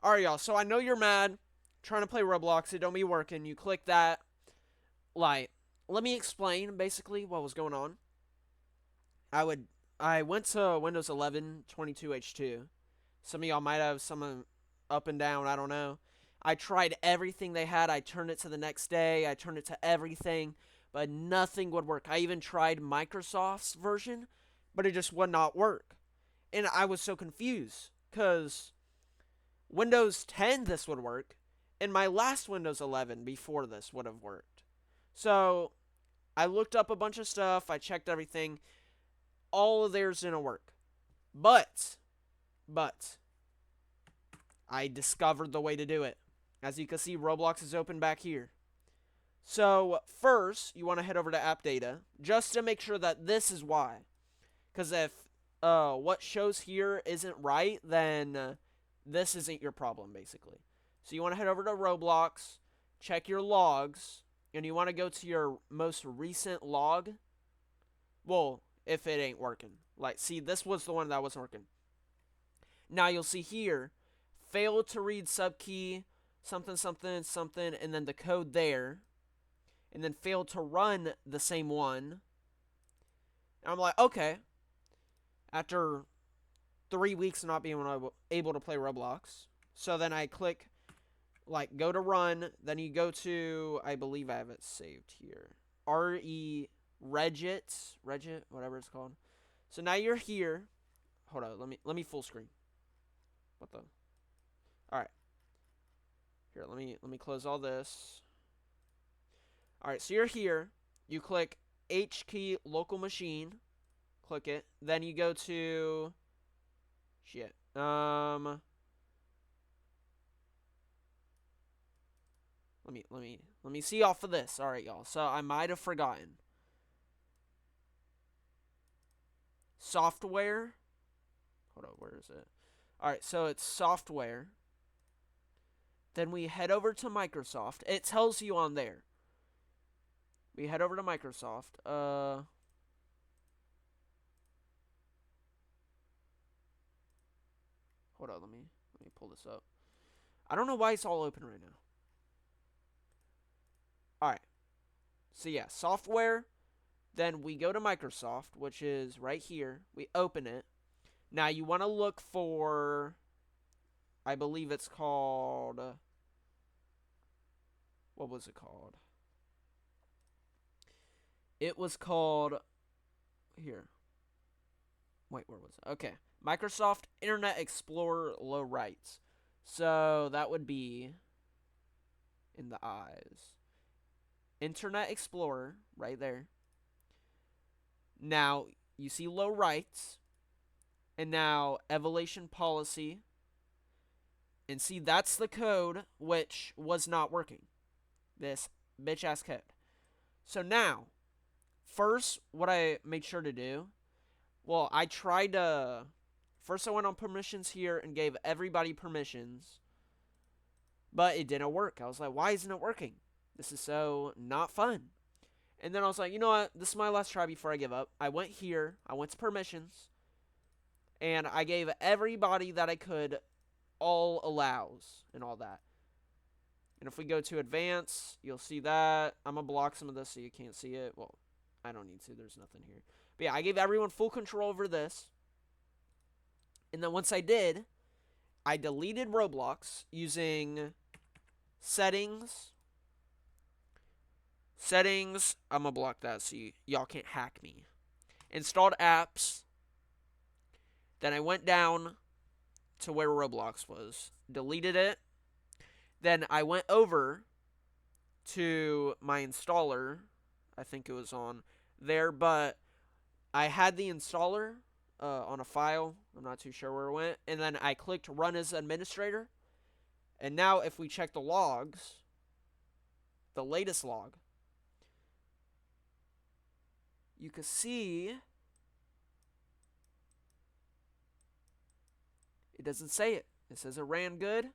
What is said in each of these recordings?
Alright, y'all. So I know you're mad. Trying to play Roblox. It don't be working. You click that. Like, let me explain basically what was going on. I would. I went to Windows 11 22H2. Some of y'all might have some up and down. I don't know. I tried everything they had. I turned it to the next day. I turned it to everything, but nothing would work. I even tried Microsoft's version, but it just would not work. And I was so confused because Windows 10 this would work, and my last Windows 11 before this would have worked. So I looked up a bunch of stuff. I checked everything. All of theirs didn't work. But I discovered the way to do it. As you can see, Roblox is open back here. So first, you want to head over to app data just to make sure that this is why. Because if what shows here isn't right, then this isn't your problem, basically. So you want to head over to Roblox, check your logs, and you want to go to your most recent log. Well, if it ain't working. Like, see, this was the one that wasn't working. Now you'll see here, failed to read subkey, something, something, something, and then the code there. And then failed to run the same one. And I'm like, okay. After 3 weeks of not being able to play Roblox. So then I click, like, go to run. Then you go to, I believe I have it saved here. Regit, whatever it's called. So now you're here. Hold on, let me full screen. What the? All right. Here, let me close all this. All right, so you're here. You click H key local machine. Click it. Then you go to shit. Let me see off of this. All right, y'all. So I might have forgotten. Software. Hold on, where is it? All right, so it's software. Then we head over to Microsoft. It tells you on there. We head over to Microsoft. Hold on, let me pull this up. I don't know why it's all open right now. All right. So yeah, software. Then we go to Microsoft, which is right here. We open it. Now you want to look for, I believe it's called, what was it called? It was called, here. Wait, where was it? Okay. Microsoft Internet Explorer low rights. So that would be in the eyes. Internet Explorer, right there. Now, you see low rights. And now, evaluation policy. And see, that's the code which was not working. This bitch ass code. So now, first, what I made sure to do, well, I tried to. First, I went on permissions here and gave everybody permissions. But it didn't work. I was like, why isn't it working? This is so not fun. And then I was like, you know what? This is my last try before I give up. I went here. I went to permissions. And I gave everybody that I could all allows and all that. And if we go to advance, you'll see that. I'm going to block some of this so you can't see it. Well, I don't need to. There's nothing here. But yeah, I gave everyone full control over this. And then once I did, I deleted Roblox using settings. Settings. I'm going to block that so y'all can't hack me. Installed apps. Then I went down to where Roblox was. Deleted it. Then I went over to my installer. I think it was on there, but I had the installer on a file. I'm not too sure where it went. And then I clicked run as administrator. And now if we check the logs, the latest log, you can see it doesn't say it. It says it ran good.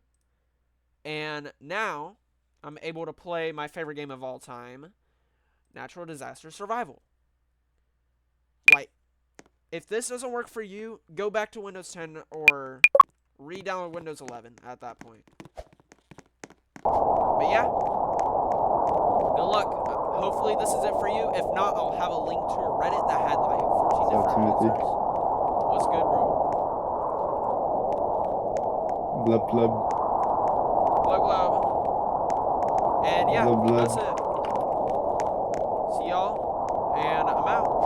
And now I'm able to play my favorite game of all time, Natural Disaster Survival. Like, if this doesn't work for you, go back to Windows 10 or re-download Windows 11 at that point. But yeah, good luck. Hopefully this is it for you. If not, I'll have a link to a Reddit that had like 14 different answers. What's good, bro? Blub blub. Glub glub. And yeah, Blub, blub. that's it. See y'all, and I'm out.